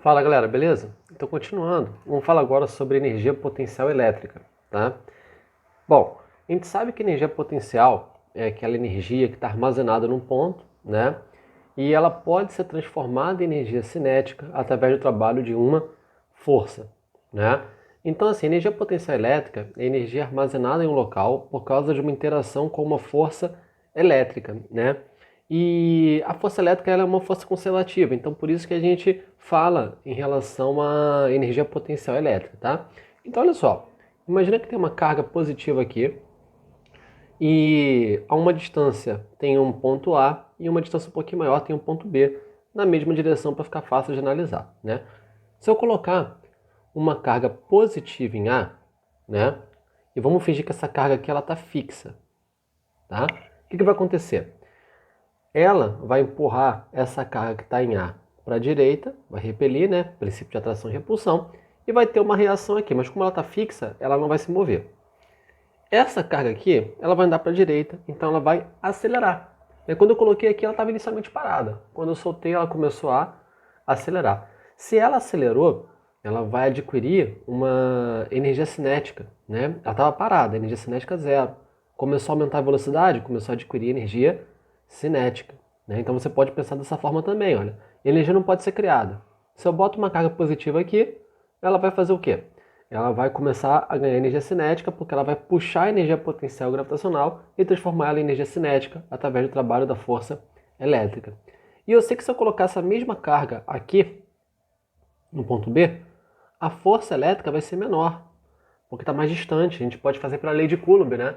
Fala galera, beleza? Então continuando, vamos falar agora sobre energia potencial elétrica, tá? Bom, a gente sabe que energia potencial é aquela energia que está armazenada num ponto, né? E ela pode ser transformada em energia cinética através do trabalho de uma força, né? Então assim, energia potencial elétrica é energia armazenada em um local por causa de uma interação com uma força elétrica, né? E a força elétrica ela é uma força conservativa, então por isso que a gente fala em relação à energia potencial elétrica, tá? Então olha só, imagina que tem uma carga positiva aqui e a uma distância tem um ponto A e uma distância um pouquinho maior tem um ponto B na mesma direção para ficar fácil de analisar, né? Se eu colocar uma carga positiva em A, né? E vamos fingir que essa carga aqui ela está fixa, tá? O que vai acontecer? Ela vai empurrar essa carga que está em A para a direita, vai repelir, né? Princípio de atração e repulsão, e vai ter uma reação aqui, mas como ela está fixa, ela não vai se mover. Essa carga aqui, ela vai andar para a direita, então ela vai acelerar. Quando eu coloquei aqui, ela estava inicialmente parada. Quando eu soltei, ela começou a acelerar. Se ela acelerou, ela vai adquirir uma energia cinética, né? Ela estava parada, energia cinética zero. Começou a aumentar a velocidade, começou a adquirir energia cinética, né? Então você pode pensar dessa forma também, olha. Energia não pode ser criada. Se eu boto uma carga positiva aqui, ela vai fazer o quê? Ela vai começar a ganhar energia cinética porque ela vai puxar a energia potencial gravitacional e transformar ela em energia cinética através do trabalho da força elétrica. E eu sei que se eu colocar essa mesma carga aqui, no ponto B, a força elétrica vai ser menor, porque está mais distante. A gente pode fazer pela lei de Coulomb, né?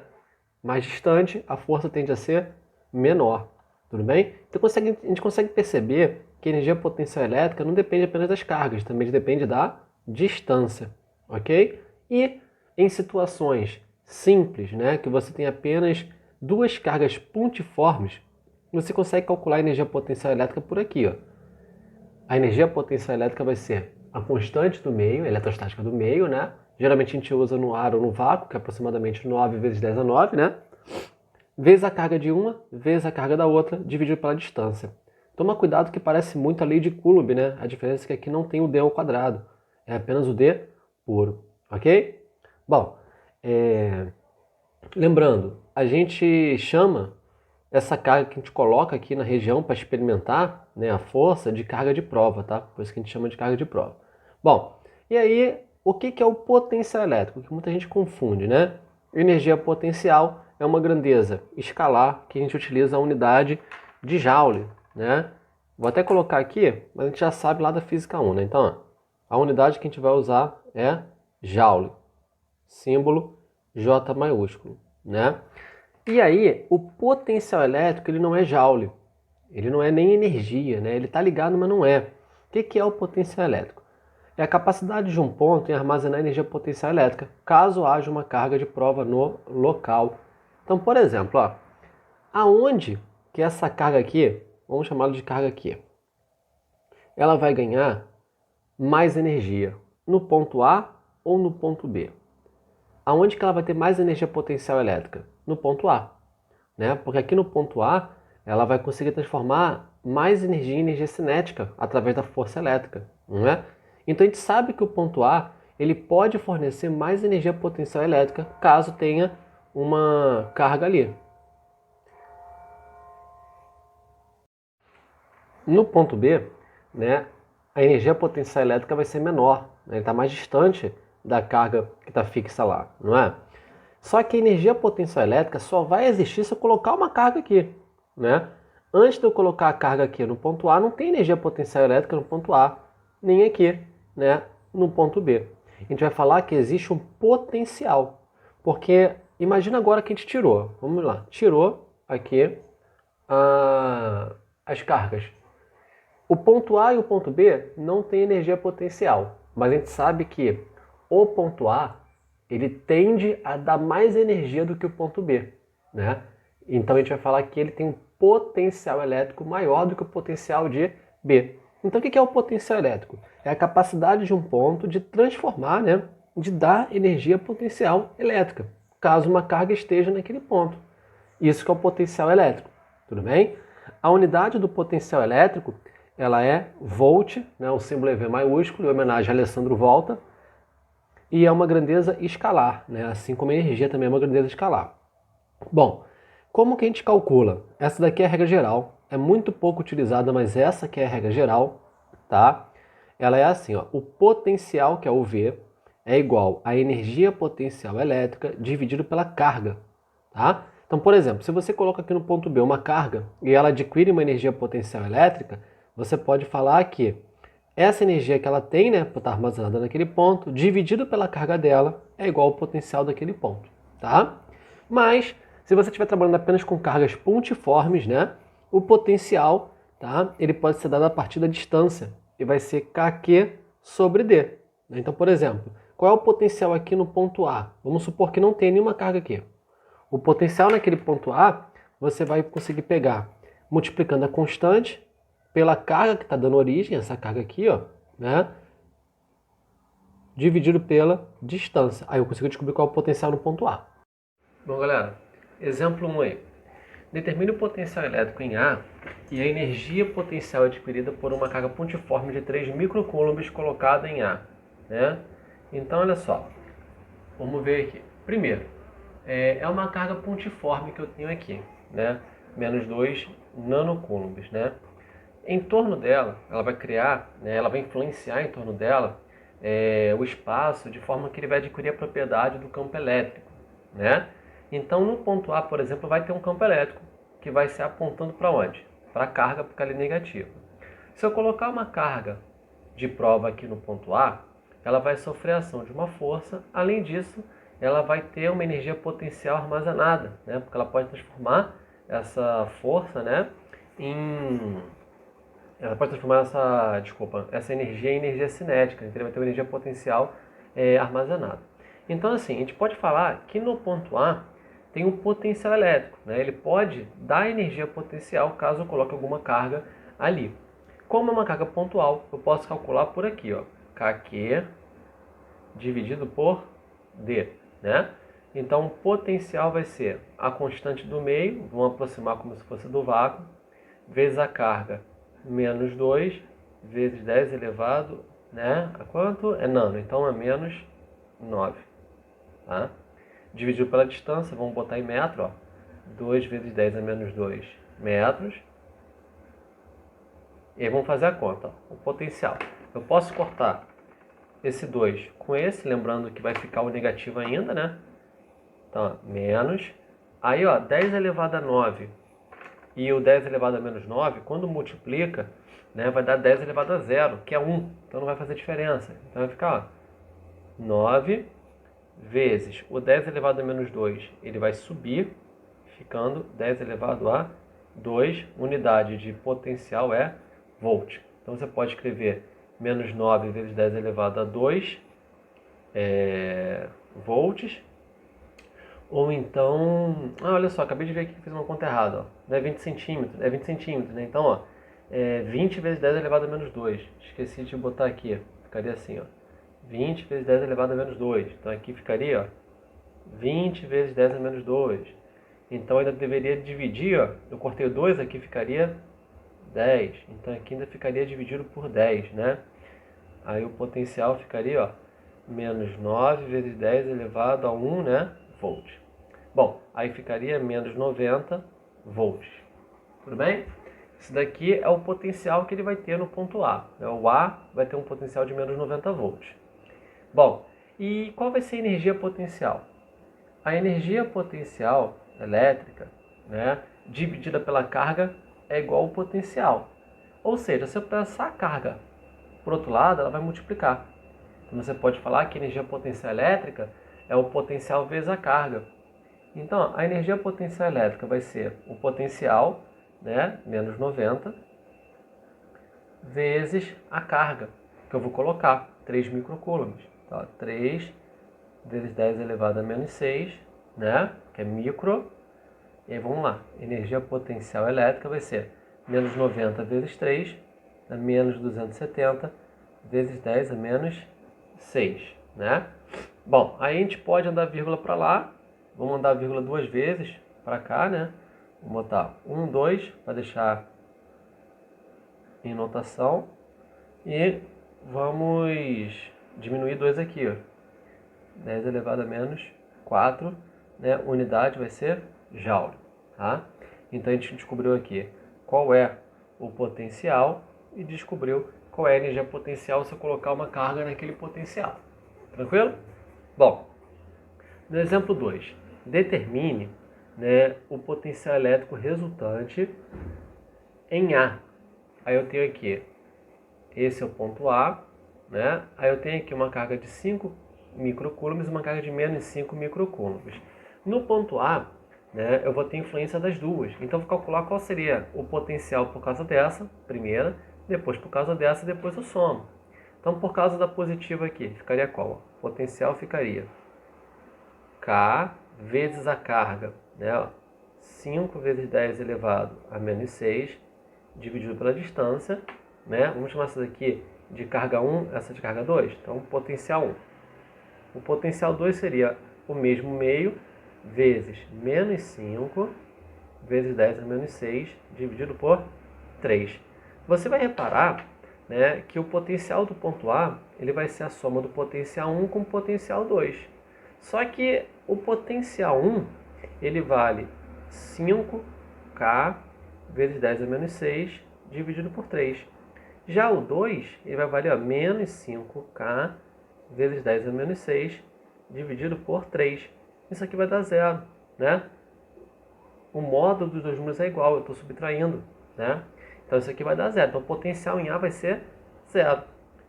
Mais distante, a força tende a ser menor. Tudo bem? Então a gente consegue perceber que a energia potencial elétrica não depende apenas das cargas, também depende da distância. Ok? E em situações simples, né, que você tem apenas duas cargas pontiformes, você consegue calcular a energia potencial elétrica por aqui. Ó. A energia potencial elétrica vai ser a constante do meio, a eletrostática do meio, né? Geralmente a gente usa no ar ou no vácuo, que é aproximadamente 9 vezes 10 a 9, né? Vezes a carga de uma, vezes a carga da outra, dividido pela distância. Toma cuidado que parece muito a lei de Coulomb, né? A diferença é que aqui não tem o D ao quadrado, é apenas o D puro, ok? Bom, lembrando, a gente chama essa carga que a gente coloca aqui na região para experimentar, né, a força de carga de prova, tá? Por isso que a gente chama de carga de prova. Bom, e aí, o que é o potencial elétrico? Que muita gente confunde, né? Energia potencial é uma grandeza escalar que a gente utiliza a unidade de Joule, né? Vou até colocar aqui, mas a gente já sabe lá da física 1, né? Então, ó, a unidade que a gente vai usar é Joule, símbolo J maiúsculo, né? E aí, o potencial elétrico ele não é Joule, ele não é nem energia, né? Ele está ligado, mas não é. O que é o potencial elétrico? É a capacidade de um ponto em armazenar energia potencial elétrica, caso haja uma carga de prova no local. Então, por exemplo, ó, aonde que essa carga aqui, vamos chamá-la de carga aqui, ela vai ganhar mais energia? No ponto A ou no ponto B? Aonde que ela vai ter mais energia potencial elétrica? No ponto A, né? Porque aqui no ponto A, ela vai conseguir transformar mais energia em energia cinética através da força elétrica, não é? Então a gente sabe que o ponto A, ele pode fornecer mais energia potencial elétrica caso tenha uma carga ali. No ponto B, né, a energia potencial elétrica vai ser menor, né? Ele está mais distante da carga que está fixa lá, não é? Só que a energia potencial elétrica só vai existir se eu colocar uma carga aqui, né? Antes de eu colocar a carga aqui no ponto A, não tem energia potencial elétrica no ponto A, nem aqui, né, no ponto B. A gente vai falar que existe um potencial, porque imagina agora que a gente tirou, vamos lá, tirou aqui as cargas. O ponto A e o ponto B não tem energia potencial, mas a gente sabe que o ponto A ele tende a dar mais energia do que o ponto B, né? Então a gente vai falar que ele tem um potencial elétrico maior do que o potencial de B. Então o que é o potencial elétrico? É a capacidade de um ponto de transformar, né, de dar energia potencial elétrica, caso uma carga esteja naquele ponto. Isso que é o potencial elétrico, tudo bem? A unidade do potencial elétrico ela é volt, né? O símbolo é V maiúsculo, em homenagem a Alessandro Volta, e é uma grandeza escalar, né? Assim como a energia também é uma grandeza escalar. Bom, como que a gente calcula? Essa daqui é a regra geral, é muito pouco utilizada, mas essa que é a regra geral, tá? Ela é assim, ó, o potencial, que é o V, é igual à energia potencial elétrica dividido pela carga, tá? Então, por exemplo, se você coloca aqui no ponto B uma carga e ela adquire uma energia potencial elétrica, você pode falar que essa energia que ela tem, né, por estar armazenada naquele ponto, dividido pela carga dela, é igual ao potencial daquele ponto, tá? Mas, se você estiver trabalhando apenas com cargas pontiformes, né, o potencial, tá, ele pode ser dado a partir da distância, e vai ser Kq sobre D. Então, por exemplo, qual é o potencial aqui no ponto A? Vamos supor que não tem nenhuma carga aqui. O potencial naquele ponto A, você vai conseguir pegar multiplicando a constante pela carga que está dando origem, essa carga aqui, ó, né? Dividido pela distância. Aí eu consigo descobrir qual é o potencial no ponto A. Bom, galera, exemplo 1 aí. Determine o potencial elétrico em A e a energia potencial adquirida por uma carga pontiforme de 3 microcoulombs colocada em A, né? Então, olha só, vamos ver aqui. Primeiro, é uma carga pontiforme que eu tenho aqui, né? Menos 2 nanocoulombs, né? Em torno dela, ela vai criar, né, ela vai influenciar em torno dela o espaço de forma que ele vai adquirir a propriedade do campo elétrico, né? Então, no ponto A, por exemplo, vai ter um campo elétrico que vai ser apontando para onde? Para a carga, porque ela é negativa. Se eu colocar uma carga de prova aqui no ponto A, ela vai sofrer a ação de uma força. Além disso, ela vai ter uma energia potencial armazenada, né? Porque ela pode transformar essa força, né, ela pode transformar essa energia em energia cinética, então ele vai ter uma energia potencial armazenada. Então, assim, a gente pode falar que no ponto A tem um potencial elétrico, né? Ele pode dar energia potencial caso eu coloque alguma carga ali. Como é uma carga pontual, eu posso calcular por aqui, ó, Kq dividido por D, né? Então, o potencial vai ser a constante do meio, vamos aproximar como se fosse do vácuo, vezes a carga, menos 2, vezes 10 elevado, né? A quanto? É nano, então é menos 9, tá? Dividido pela distância, vamos botar em metro, ó. 2 vezes 10 é menos 2 metros. E aí vamos fazer a conta, ó. O potencial. Eu posso cortar esse 2 com esse, lembrando que vai ficar o negativo ainda, né? Então, ó, menos. Aí, ó, 10 elevado a 9 e o 10 elevado a menos 9, quando multiplica, né, vai dar 10 elevado a 0, que é 1. Então não vai fazer diferença. Então vai ficar, ó, 9 vezes o 10 elevado a menos 2, ele vai subir, ficando 10 elevado a 2, unidade de potencial é volt. Então você pode escrever menos 9 vezes 10 elevado a 2 volts, ou então, olha só, acabei de ver aqui que fiz uma conta errada, ó. Não é 20 centímetros, é 20 centímetros, né? Então, ó, 20 vezes 10 elevado a menos 2. Esqueci de botar aqui, ficaria assim, ó. 20 vezes 10 elevado a menos 2. Então aqui ficaria, ó, 20 vezes 10 a menos 2. Então ainda deveria dividir, ó, eu cortei o 2, aqui ficaria 10. Então aqui ainda ficaria dividido por 10, né? Aí o potencial ficaria, ó, menos 9 vezes 10 elevado a 1, né, volts. Bom, aí ficaria menos 90 volts. Tudo bem? Isso daqui é o potencial que ele vai ter no ponto A. O A vai ter um potencial de menos 90 volts. Bom, e qual vai ser a energia potencial? A energia potencial elétrica, né, dividida pela carga é igual ao potencial. Ou seja, se eu passar a carga por outro lado, ela vai multiplicar. Então você pode falar que a energia potencial elétrica é o potencial vezes a carga. Então, a energia potencial elétrica vai ser o potencial, né, menos 90, vezes a carga, que eu vou colocar, 3 microcoulombs. Então, 3 vezes 10 elevado a menos 6, né, que é micro. E aí vamos lá, energia potencial elétrica vai ser menos 90 vezes 3, a menos 270, vezes 10 a menos 6, né? Bom, aí a gente pode andar vírgula para lá, vamos andar vírgula duas vezes para cá, né? Vou botar 1, 2, para deixar em notação e vamos diminuir 2 aqui, ó. 10 elevado a menos 4, né? Unidade vai ser joule, tá? Então a gente descobriu aqui qual é o potencial e descobriu qual é a energia potencial se eu colocar uma carga naquele potencial. Tranquilo? Bom, no exemplo 2, determine, né, o potencial elétrico resultante em A. Aí eu tenho aqui, esse é o ponto A, né? Aí eu tenho aqui uma carga de 5 microcoulombs e uma carga de menos 5 microcoulombs. No ponto A, né, eu vou ter influência das duas. Então eu vou calcular qual seria o potencial por causa dessa, primeira, depois por causa dessa, depois eu somo. Então por causa da positiva aqui, ficaria qual? O potencial ficaria K vezes a carga, né? 5 vezes 10 elevado a menos 6, dividido pela distância, né? Vamos chamar essa daqui de carga 1, essa de carga 2. Então, potencial 1. O potencial 2 seria o mesmo meio, vezes menos 5, vezes 10 a menos 6, dividido por 3. Você vai reparar, né, que o potencial do ponto A ele vai ser a soma do potencial 1 com o potencial 2. Só que o potencial 1 ele vale 5K vezes 10 a menos 6 dividido por 3. Já o 2 ele vai valer menos 5K vezes 10 a menos 6 dividido por 3. Isso aqui vai dar zero, né? O módulo dos dois números é igual, eu estou subtraindo, né? Então isso aqui vai dar zero. Então o potencial em A vai ser zero.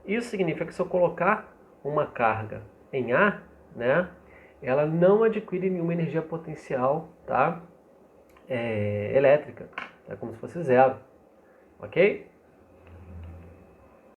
Isso significa que se eu colocar uma carga em A, né, ela não adquire nenhuma energia potencial, tá? Elétrica. É como se fosse zero, ok?